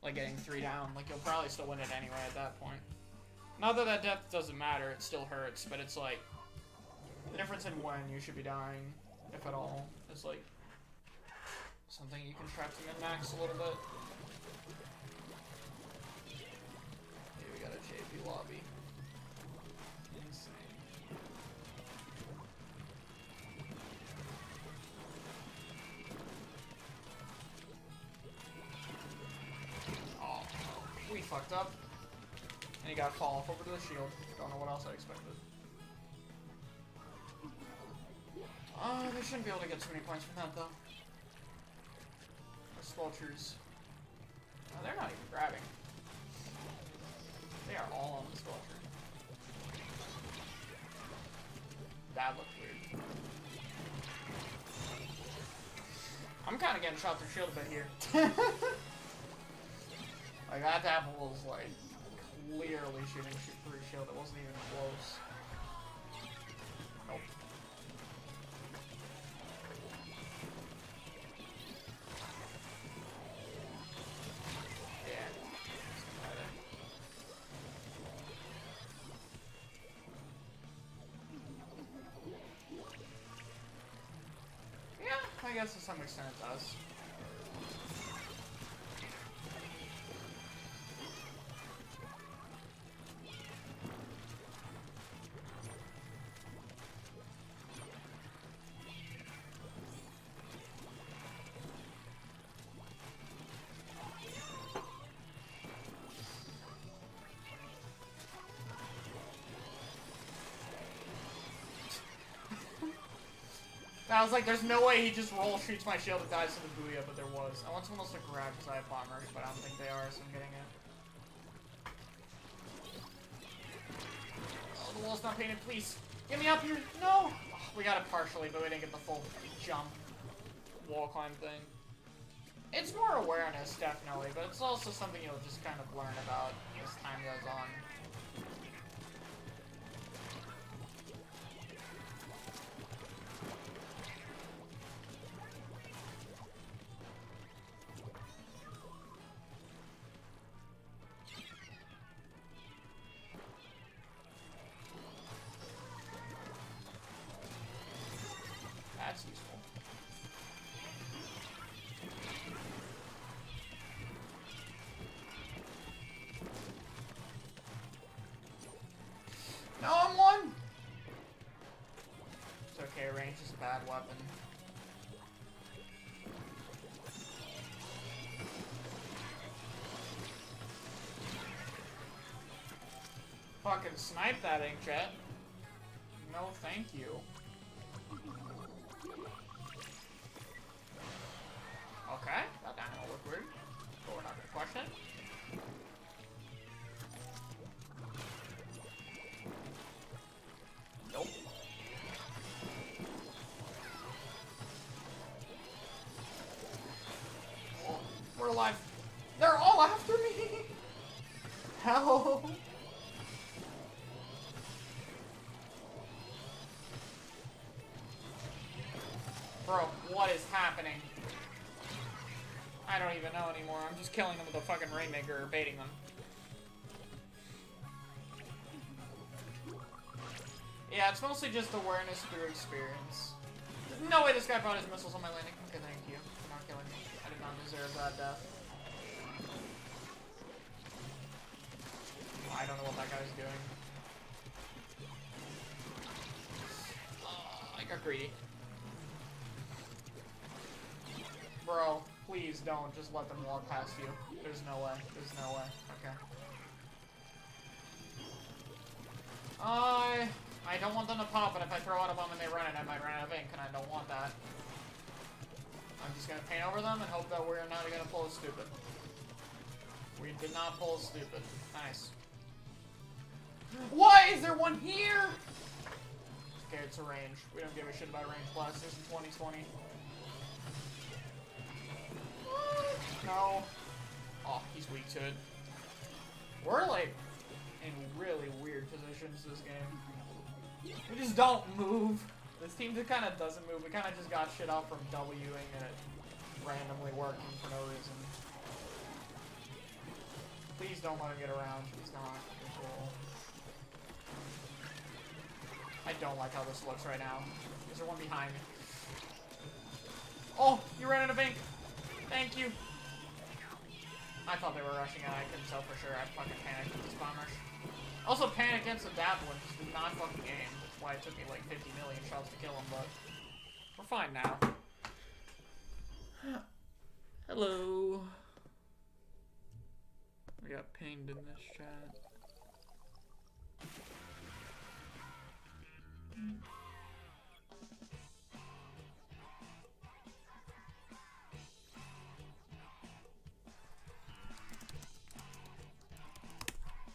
like getting 3 down. Like you'll probably still win it anyway at that point. Not that that death doesn't matter, it still hurts, but it's like the difference in when you should be dying, if at all, is like something you can try to min-max a little bit. Okay, we got a JP lobby. Insane. Oh, we fucked up. And he got fall off over to the shield. Don't know what else I expected. They shouldn't be able to get too many points from that, though. The Squelchers. Oh, they're not even grabbing. They are all on the Squelcher. That looked weird. I'm kind of getting shot through shield a bit here. Like, that apple was, like, clearly shooting through shield. It wasn't even close. Nope. I guess to some extent it does. I was like, there's no way he just roll shoots my shield and dies to the Booyah, but there was. I want someone else to grab because I have bomber, but I don't think they are, so I'm getting it. Oh, the wall's not painted, please. Get me up here. No! Oh, we got it partially, but we didn't get the full jump wall climb thing. It's more awareness, definitely, but it's also something you'll just kind of learn about as time goes on. That's useful. No, I'm one! It's okay, range is a bad weapon. Fucking snipe that inkjet. No, thank you. Okay, that didn't look weird, but we're not gonna question it. Nope. Oh, we're alive. They're all after me! Help! Bro, what is happening? I don't even know anymore. I'm just killing them with a fucking Rainmaker or baiting them. Yeah, it's mostly just awareness through experience. There's no way this guy brought his missiles on my landing. Okay, thank you for not killing me. I did not deserve that death. I don't know what that guy's doing. I got greedy. Bro, please don't just let them walk past you. There's no way. There's no way. Okay. I don't want them to pop, but if I throw out a bomb and they run it, I might run out of ink, and I don't want that. I'm just gonna paint over them and hope that we're not gonna pull a stupid. We did not pull a stupid. Nice. Why is there one here? Okay, it's a range. We don't give a shit about range blasters in 2020. No. Oh, he's weak to it. We're like in really weird positions this game. We just don't move. This team just kind of doesn't move. We kind of just got shit out from Wing and it randomly working for no reason. Please don't let him get around. He's not. Cool. I don't like how this looks right now. Is there one behind me? Oh, you ran in a bank. Thank you. I thought they were rushing and I couldn't tell for sure. I fucking panicked with these bombers. Also panic against the Dablin, just did not fucking aim. That's why it took me like 50 million shots to kill him, but we're fine now. Hello. I got pinged in this chat.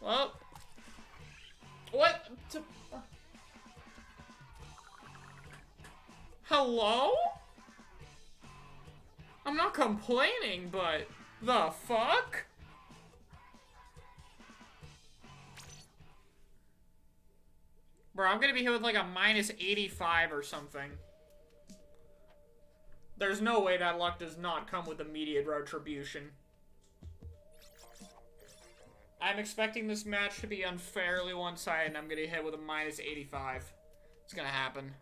Well, what? Hello? I'm not complaining, but the fuck? Bro, I'm gonna be hit with like a minus 85 or something. There's no way that luck does not come with immediate retribution. I'm expecting this match to be unfairly one-sided, and I'm gonna hit with a minus 85. It's gonna happen.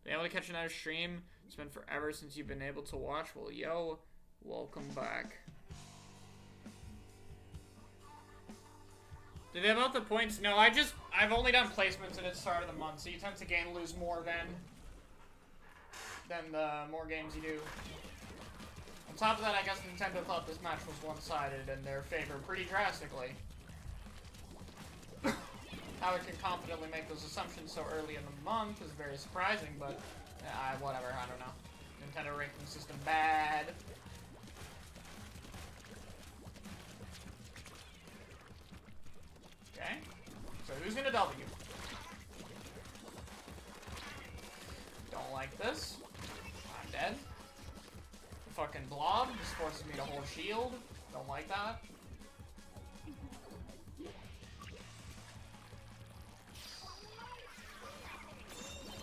Been able to catch another stream? It's been forever since you've been able to watch. Well, yo, welcome back. Did they have out the points? No, I've only done placements at the start of the month, so you tend to gain and lose more than the more games you do. On top of that, I guess Nintendo thought this match was one-sided in their favor pretty drastically. How it can confidently make those assumptions so early in the month is very surprising, but whatever, I don't know. Nintendo ranking system bad. Okay, so who's gonna W? Don't like this. I'm dead. Fucking blob just forces me to hold shield. Don't like that.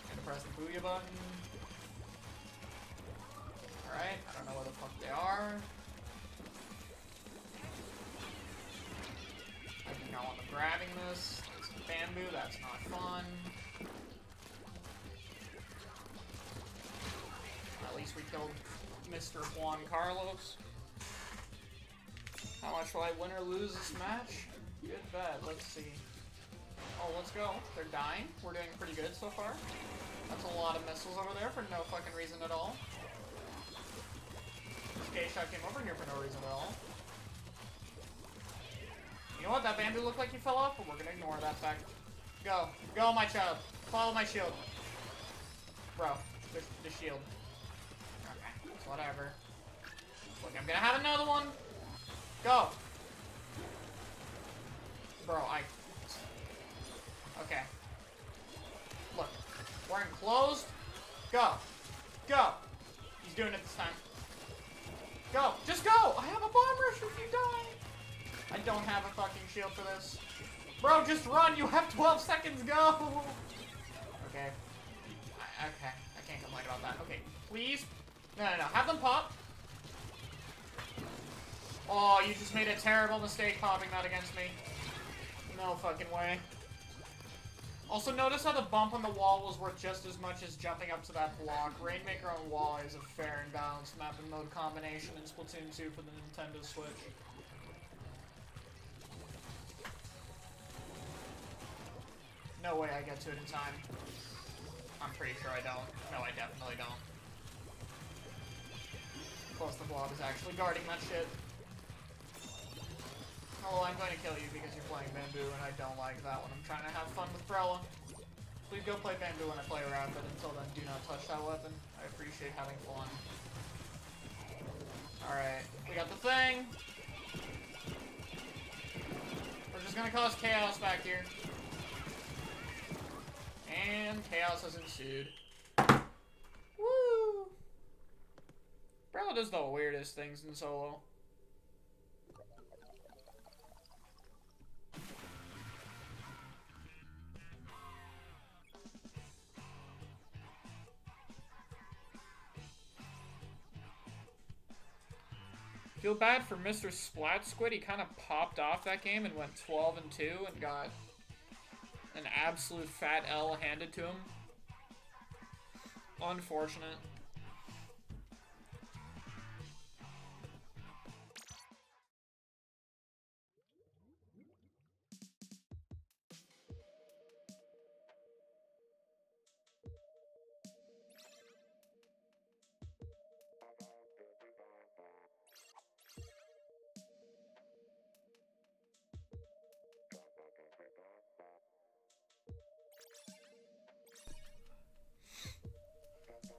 Gonna press the booyah button. Alright, I don't know where the fuck they are. I do not want them grabbing this. It's bamboo, that's not fun. At least we killed Mr. Juan Carlos. How much will I win or lose this match? Good bet. Let's see. Oh, let's go. They're dying. We're doing pretty good so far. That's a lot of missiles over there for no fucking reason at all. This K-shot came over here for no reason at all. You know what? That bamboo looked like he fell off, but we're gonna ignore that fact. Go. Go, my child. Follow my shield. Bro, the shield. Whatever. Look, I'm gonna have another one. Go. Bro, okay. Look. We're enclosed. Go. Go. He's doing it this time. Go. Just go. I have a bomb rush if you die. I don't have a fucking shield for this. Bro, just run. You have 12 seconds. Go. Okay. Okay. I can't complain about that. Okay. Please. No. Have them pop. Oh, you just made a terrible mistake popping that against me. No fucking way. Also, notice how the bump on the wall was worth just as much as jumping up to that block. Rainmaker on Walleye is a fair and balanced map and mode combination in Splatoon 2 for the Nintendo Switch. No way I get to it in time. I'm pretty sure I don't. No, I definitely don't. Plus, the blob is actually guarding that shit. Oh, I'm going to kill you because you're playing Bamboo, and I don't like that when I'm trying to have fun with Brella. Please go play Bamboo when I play Rapid. Until then, do not touch that weapon. I appreciate having fun. Alright, we got the thing. We're just going to cause chaos back here. And chaos has ensued. Woo! Brella does the weirdest things in solo. Feel bad for Mr. Splat Squid. He kind of popped off that game and went 12-2 and got an absolute fat L handed to him. Unfortunate.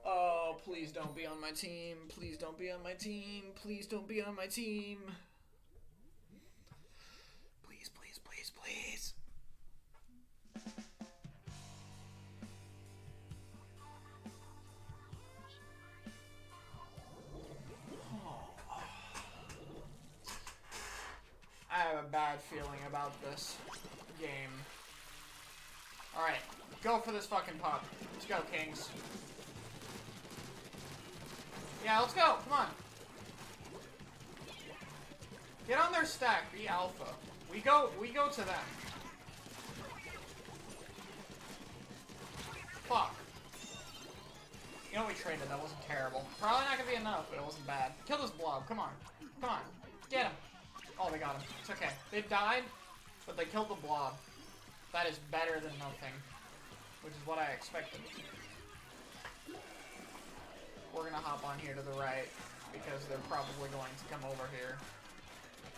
Oh, please don't be on my team. Please don't be on my team. Please don't be on my team. Please, please, please, please. Oh. I have a bad feeling about this game. Alright, go for this fucking pop. Let's go, Kings. Yeah, let's go. Come on. Get on their stack. Be alpha. We go to them. Fuck. You know we traded. That wasn't terrible. Probably not gonna be enough, but it wasn't bad. Kill this blob. Come on. Come on. Get him. Oh, they got him. It's okay. They died, but they killed the blob. That is better than nothing, which is what I expected. We're gonna hop on here to the right, because they're probably going to come over here.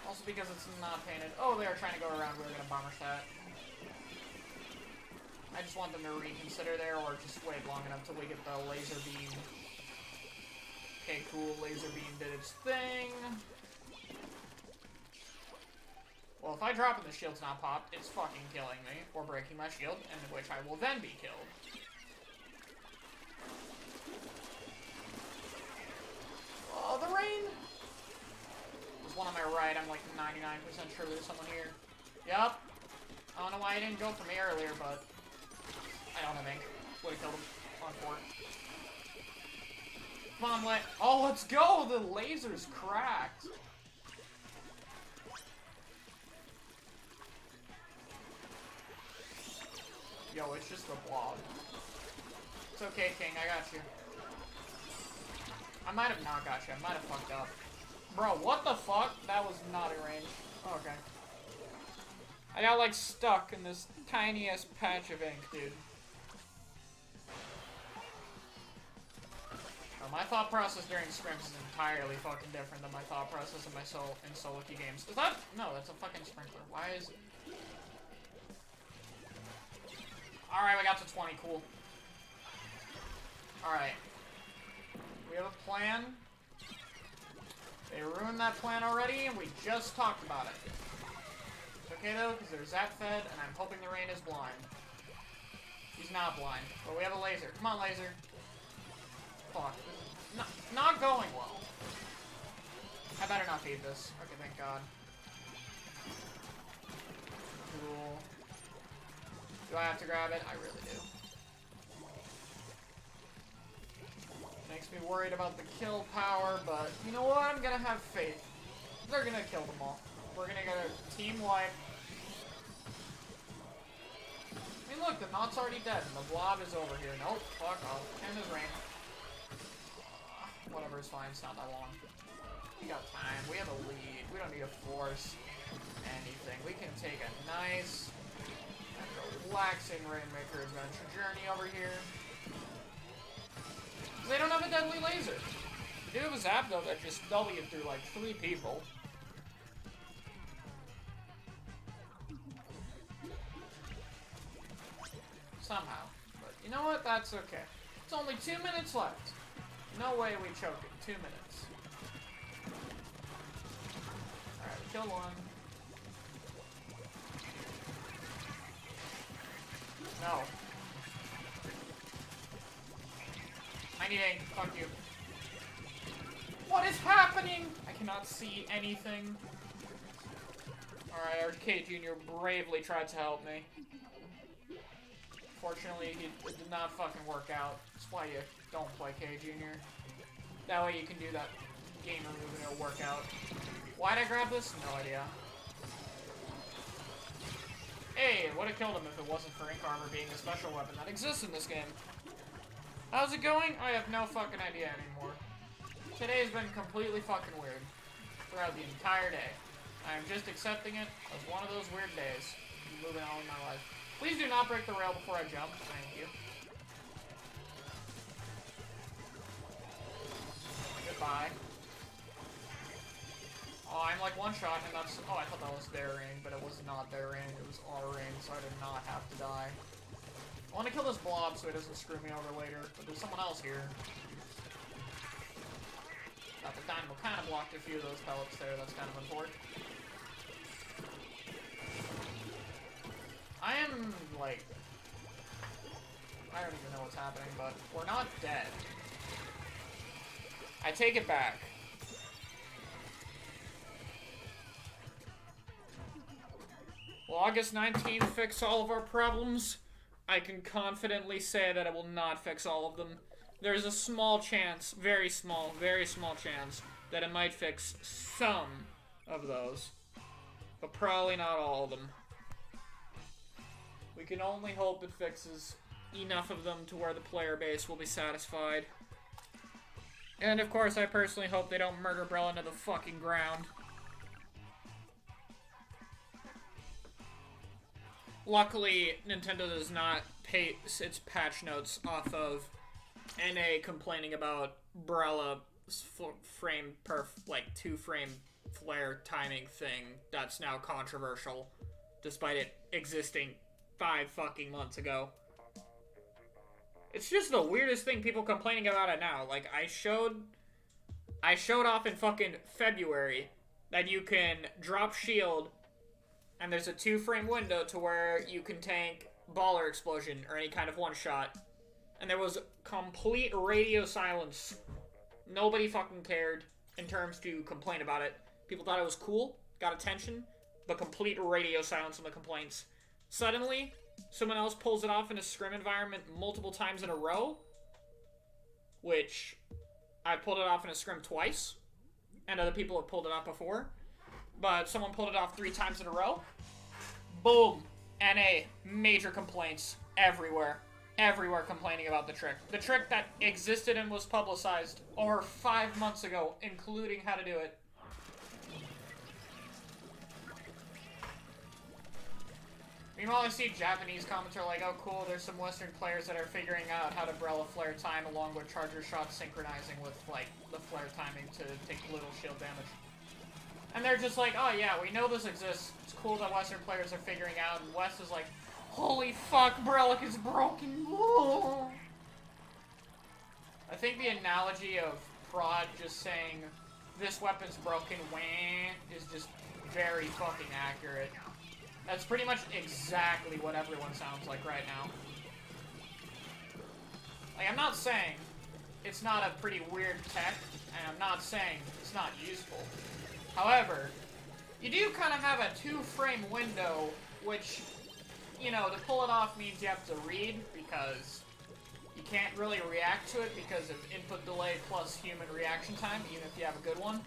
Also because it's not painted. Oh, they're trying to go around. We're gonna bomber that. I just want them to reconsider there, or just wait long enough till we get the laser beam. Okay, cool. Laser beam did its thing. Well, if I drop and the shield's not popped, it's fucking killing me, or breaking my shield, in which I will then be killed. Oh, the rain! There's one on my right. I'm like 99% sure there's someone here. Yup. I don't know why he didn't go for me earlier, but I don't have ink. Would've killed him on fort. Come on, oh, let's go! The laser's cracked. Yo, it's just a blob. It's okay, King. I got you. I might have not got you. I might have fucked up. Bro, what the fuck? That was not in range. Oh, okay. I got, like, stuck in this tiniest patch of ink, dude. Oh, my thought process during scrims is entirely fucking different than my thought process in my solo queue games. Is that? No, that's a fucking sprinkler. Why is it? Alright, we got to 20. Cool. Alright. We have a plan. They ruined that plan already, and we just talked about it. It's okay, though, because there's that fed, and I'm hoping the rain is blind. He's not blind, but we have a laser. Come on, laser. Fuck. This is not going well. I better not feed this. Okay, thank God. Cool. Do I have to grab it? I really do. Makes me worried about the kill power, but you know what? I'm gonna have faith. They're gonna kill them all. We're gonna get a team wipe. I mean, look, the knot's already dead, and the blob is over here. Nope, fuck off. And there's rain. Whatever, it's fine. It's not that long. We got time. We have a lead. We don't need to force anything. We can take a nice and relaxing Rainmaker adventure journey over here. They don't have a deadly laser. They do have a zap, though, that just W'd through like 3 people. Somehow. But you know what? That's okay. It's only 2 minutes left. No way we choke it. 2 minutes. Alright, we killed one. No. I need ink. Fuck you. What is happening? I cannot see anything. Alright, Arcade Jr. bravely tried to help me. Fortunately, it did not fucking work out. That's why you don't play K Jr. That way you can do that gamer move and it'll work out. Why'd I grab this? No idea. Hey, it would have killed him if it wasn't for Ink Armor being a special weapon that exists in this game. How's it going? I have no fucking idea anymore. Today's been completely fucking weird. Throughout the entire day. I am just accepting it as one of those weird days. Moving on in my life. Please do not break the rail before I jump. Thank you. Goodbye. Oh, I'm like one shot and that's... Oh, I thought that was their ring, but it was not their ring. It was our ring, so I did not have to die. I want to kill this blob so it doesn't screw me over later, but there's someone else here. The dynamo kind of blocked a few of those pellets there. That's kind of important. I am, like... I don't even know what's happening, but we're not dead. I take it back. Will August 19th fix all of our problems? I can confidently say that it will not fix all of them. There's a small chance, very small chance, that it might fix some of those. But probably not all of them. We can only hope it fixes enough of them to where the player base will be satisfied. And of course, I personally hope they don't murder Brella into the fucking ground. Luckily, Nintendo does not paste its patch notes off of NA complaining about Brella's frame per, like, 2-frame flare timing thing that's now controversial, despite it existing 5 fucking months ago. It's just the weirdest thing, people complaining about it now. Like, I showed off in fucking February that you can drop shield and there's a 2-frame window to where you can tank baller explosion or any kind of one-shot. And there was complete radio silence. Nobody fucking cared in terms to complain about it. People thought it was cool, got attention, but complete radio silence on the complaints. Suddenly, someone else pulls it off in a scrim environment multiple times in a row, which I pulled it off in a scrim twice, and other people have pulled it off before, but someone pulled it off 3 times in a row. Boom! NA, major complaints everywhere. Everywhere complaining about the trick. The trick that existed and was publicized over 5 months ago, including how to do it. Meanwhile, I see Japanese comments are like, oh cool, there's some Western players that are figuring out how to Brella flare time along with charger shots synchronizing with, like, the flare timing to take little shield damage. And they're just like, oh yeah, we know this exists. It's cool that Western players are figuring out, and West is like, holy fuck, Brella is broken. Whoa. I think the analogy of Prod just saying, this weapon's broken, wah, is just very fucking accurate. That's pretty much exactly what everyone sounds like right now. Like, I'm not saying it's not a pretty weird tech, and I'm not saying it's not useful. However, you do kind of have a 2-frame window, which, you know, to pull it off means you have to read, because you can't really react to it because of input delay plus human reaction time, even if you have a good one.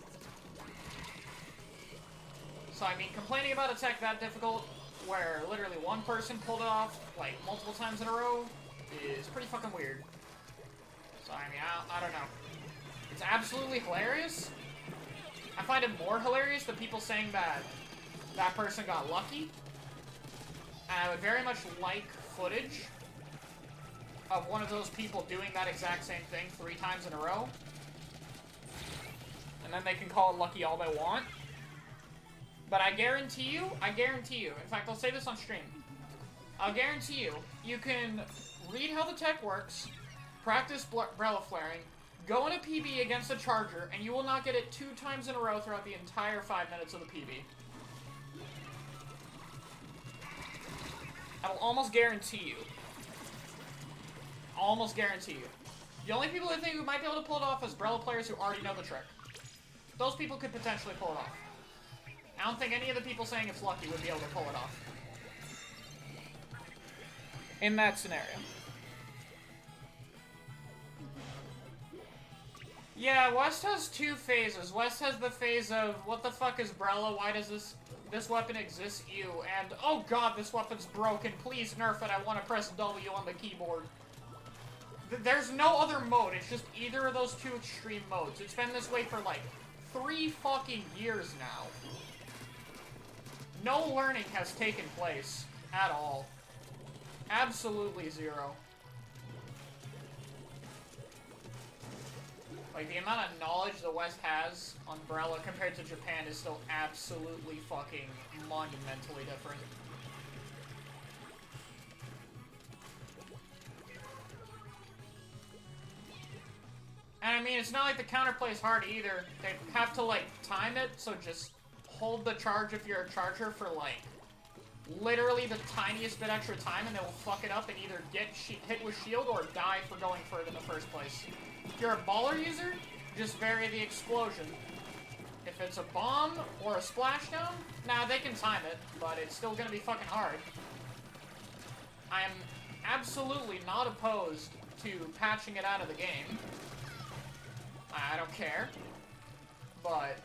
So, I mean, complaining about a tech that difficult, where literally one person pulled it off, like, multiple times in a row, is pretty fucking weird. So, I mean, I don't know. It's absolutely hilarious. I find it more hilarious than people saying that that person got lucky. And I would very much like footage of one of those people doing that exact same thing 3 times in a row. And then they can call it lucky all they want. But I guarantee you, in fact, I'll say this on stream. I'll guarantee you, you can read how the tech works, practice Brella flaring, go in a PB against a charger, and you will not get it 2 times in a row throughout the entire 5 minutes of the PB. I will almost guarantee you. Almost guarantee you. The only people I think who might be able to pull it off is Brella players who already know the trick. Those people could potentially pull it off. I don't think any of the people saying it's lucky would be able to pull it off. In that scenario. Yeah, West has two phases. West has the phase of, what the fuck is Brella? Why does this weapon exist? Ew. And, oh god, this weapon's broken. Please nerf it. I want to press W on the keyboard. There's no other mode. It's just either of those two extreme modes. It's been this way for, like, 3 fucking years now. No learning has taken place at all. Absolutely zero. Like, the amount of knowledge the West has on Brella compared to Japan is still absolutely fucking monumentally different. And I mean, it's not like the counterplay is hard either. They have to, like, time it, so just hold the charge of your charger for, like, literally the tiniest bit extra time, and they will fuck it up and either get hit with shield or die for going for it in the first place. If you're a baller user, just vary the explosion. If it's a bomb or a splashdown, nah, they can time it, but it's still gonna be fucking hard. I am absolutely not opposed to patching it out of the game. I don't care. But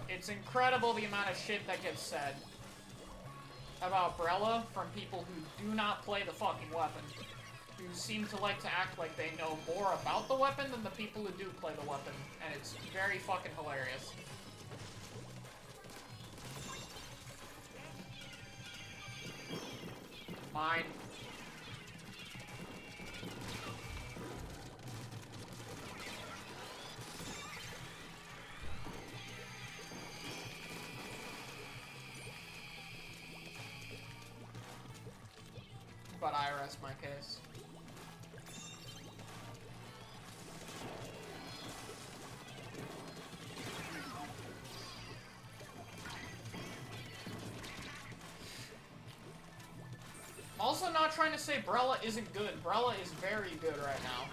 it's incredible the amount of shit that gets said about Brella from people who do not play the fucking weapon. Who seem to like to act like they know more about the weapon than the people who do play the weapon. And it's very fucking hilarious. Mine. But I rest my case. Also not trying to say Brella isn't good. Brella is very good right now.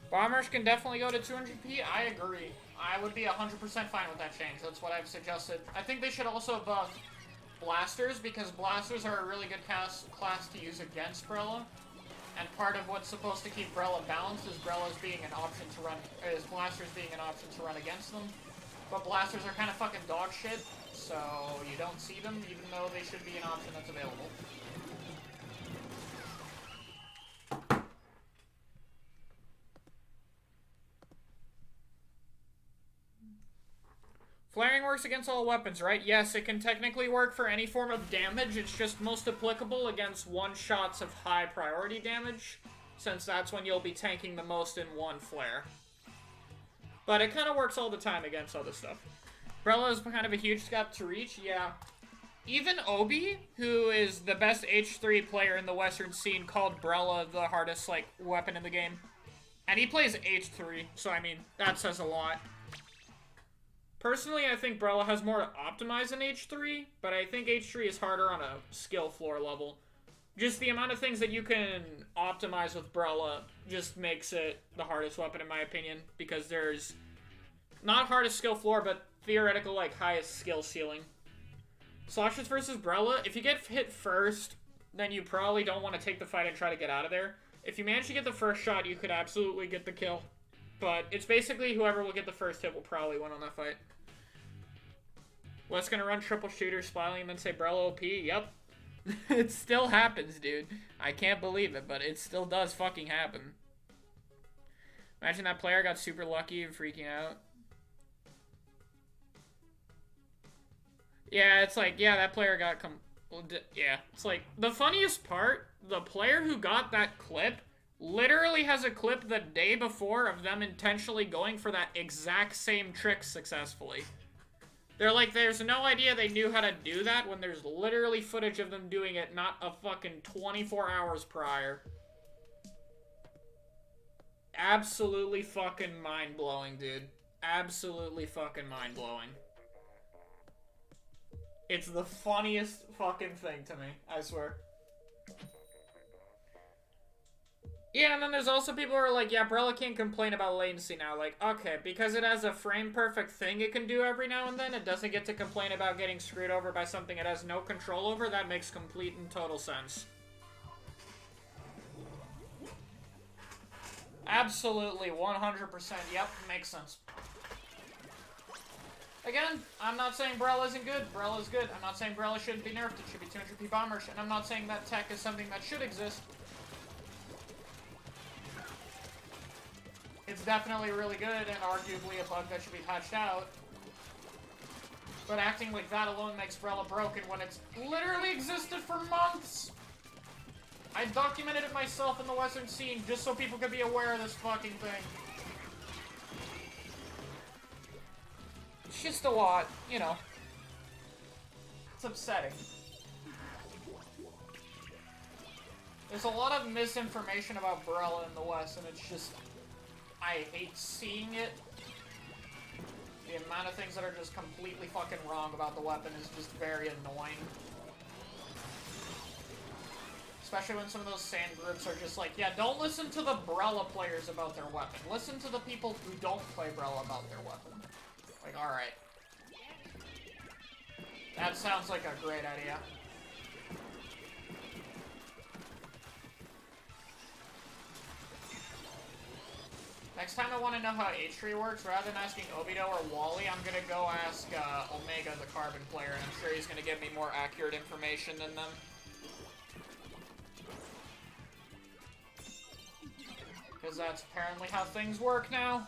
Bombers can definitely go to 200p. I agree. I would be 100% fine with that change. That's what I've suggested. I think they should also buff blasters, because blasters are a really good class to use against Brella. And part of what's supposed to keep Brella balanced is Brella's being an option to run, is blasters being an option to run against them. But blasters are kind of fucking dog shit, so you don't see them, even though they should be an option that's available. Flaring works against all weapons, right? Yes, it can technically work for any form of damage. It's just most applicable against one-shots of high priority damage, since that's when you'll be tanking the most in one flare. But it kind of works all the time against other stuff. Brella is kind of a huge step to reach, yeah. Even Obi, who is the best H3 player in the Western scene, called Brella the hardest, like, weapon in the game. And he plays H3, so I mean, that says a lot. Personally, I think Brella has more to optimize in H3, but I think H3 is harder on a skill floor level. Just the amount of things that you can optimize with Brella just makes it the hardest weapon in my opinion, because there's not hardest skill floor, but theoretical, like, highest skill ceiling. Sloshes versus Brella, if you get hit first, then you probably don't want to take the fight and try to get out of there. If you manage to get the first shot, you could absolutely get the kill. But it's basically whoever will get the first hit will probably win on that fight. Wes gonna run triple shooter, smiling, and then say Brella OP? Yep. It still happens, dude. I can't believe it, but it still does fucking happen. Imagine that player got super lucky and freaking out. Yeah, it's like, yeah, that player got yeah. It's like, the funniest part, the player who got that clip literally has a clip the day before of them intentionally going for that exact same trick successfully. They're like, there's no idea they knew how to do that when there's literally footage of them doing it not a fucking 24 hours prior. Absolutely fucking mind-blowing, dude. Absolutely fucking mind-blowing. It's the funniest fucking thing to me, I swear. Yeah, and then there's also people who are like, yeah, Brella can't complain about latency now. Like, okay, because it has a frame-perfect thing it can do every now and then, it doesn't get to complain about getting screwed over by something it has no control over. That makes complete and total sense. Absolutely, 100%. Yep, makes sense. Again, I'm not saying Brella isn't good. Brella is good. I'm not saying Brella shouldn't be nerfed. It should be 200p bombers. And I'm not saying that tech is something that should exist. It's definitely really good and arguably a bug that should be patched out. But acting like that alone makes Brella broken when it's literally existed for months. I documented it myself in the Western scene just so people could be aware of this fucking thing. It's just a lot, you know. It's upsetting. There's a lot of misinformation about Brella in the West, and it's just... I hate seeing it. The amount of things that are just completely fucking wrong about the weapon is just very annoying. Especially when some of those sand groups are just like, yeah, don't listen to the Brella players about their weapon. Listen to the people who don't play Brella about their weapon. Like, alright. That sounds like a great idea. Next time I want to know how H3 works, rather than asking Obito or Wally, I'm gonna go ask Omega, the Carbon player, and I'm sure he's gonna give me more accurate information than them. Because that's apparently how things work now.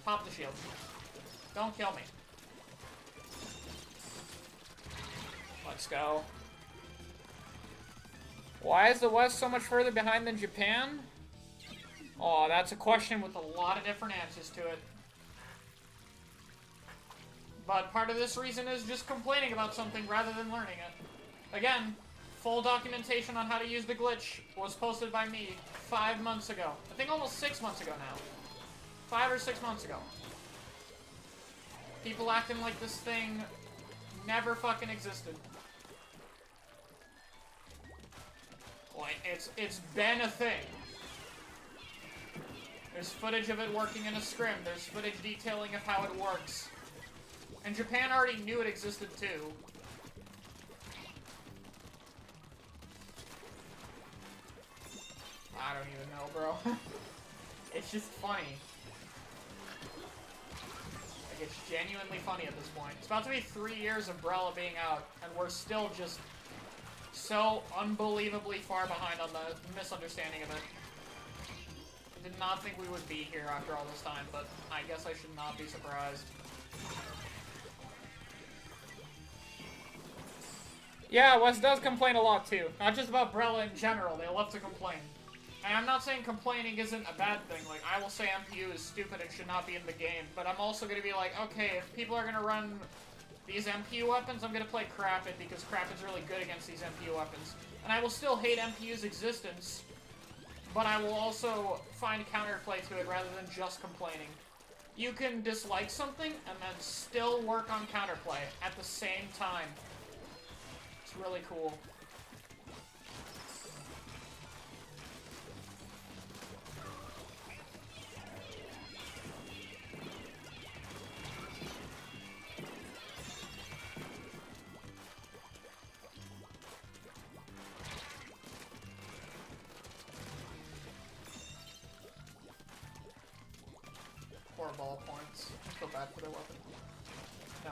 Pop the shield. Don't kill me. Let's go. Why is the West so much further behind than Japan? Oh, that's a question with a lot of different answers to it. But part of this reason is just complaining about something rather than learning it. Again, full documentation on how to use the glitch was posted by me 5 months ago. I think almost 6 months ago now. 5 or 6 months ago. People acting like this thing never fucking existed. Like, it's been a thing. There's footage of it working in a scrim. There's footage detailing of how it works. And Japan already knew it existed too. I don't even know, bro. It's just funny. Like, it's genuinely funny at this point. It's about to be 3 years of Brella being out, and we're still just so unbelievably far behind on the misunderstanding of it. I did not think we would be here after all this time, but I guess I should not be surprised. Yeah, Wes does complain a lot too. Not just about Brella in general, they love to complain. And I'm not saying complaining isn't a bad thing. Like, I will say MPU is stupid and should not be in the game, but I'm also going to be like, okay, if people are going to run these MPU weapons, I'm going to play Crapid because Crapid's really good against these MPU weapons. And I will still hate MPU's existence, but I will also find counterplay to it rather than just complaining. You can dislike something and then still work on counterplay at the same time. It's really cool. Ball points. I feel bad for their weapon. No.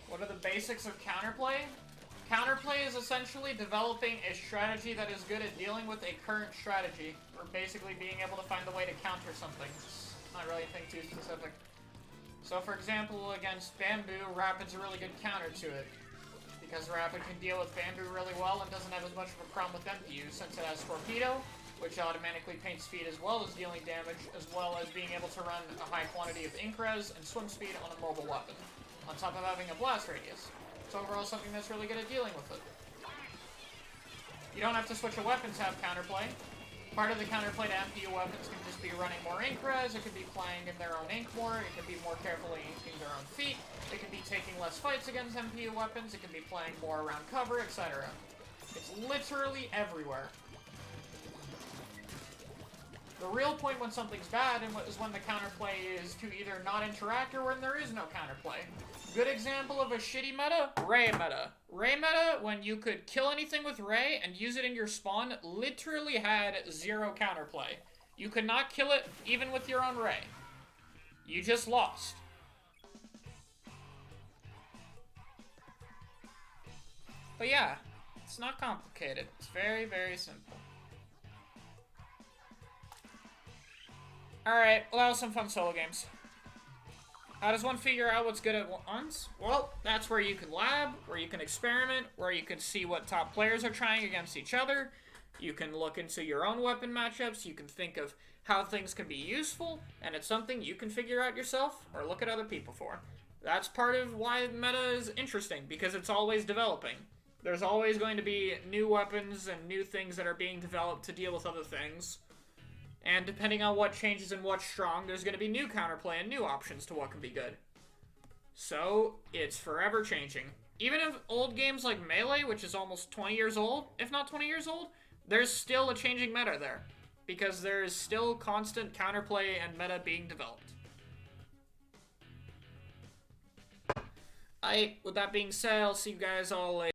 What are the basics of counterplay? Counterplay is essentially developing a strategy that is good at dealing with a current strategy, or basically being able to find a way to counter something. It's not really anything too specific. So for example, against Bamboo, Rapid's a really good counter to it. Because Rapid can deal with Bamboo really well and doesn't have as much of a problem with MPU, since it has Torpedo, which automatically paints speed as well as dealing damage, as well as being able to run a high quantity of ink res and swim speed on a mobile weapon, on top of having a blast radius. It's overall something that's really good at dealing with it. You don't have to switch a weapon to have counterplay. Part of the counterplay to MPU weapons can just be running more ink res, it could be playing in their own ink more, it could be more carefully inking their own feet, it could be taking less fights against MPU weapons, it could be playing more around cover, etc. It's literally everywhere. The real point when something's bad is when the counterplay is to either not interact or when there is no counterplay. Good example of a shitty meta? Ray meta. Ray meta, when you could kill anything with Ray and use it in your spawn, literally had zero counterplay. You could not kill it even with your own Ray. You just lost. But yeah, it's not complicated. It's very, very simple. Alright, well that was some fun solo games. How does one figure out what's good at once? Well, that's where you can lab, where you can experiment, where you can see what top players are trying against each other. You can look into your own weapon matchups, you can think of how things can be useful, and it's something you can figure out yourself or look at other people for. That's part of why meta is interesting, because it's always developing. There's always going to be new weapons and new things that are being developed to deal with other things. And depending on what changes and what's strong, there's going to be new counterplay and new options to what can be good. So, it's forever changing. Even if old games like Melee, which is almost 20 years old, if not 20 years old, there's still a changing meta there. Because there is still constant counterplay and meta being developed. With that being said, I'll see you guys all later.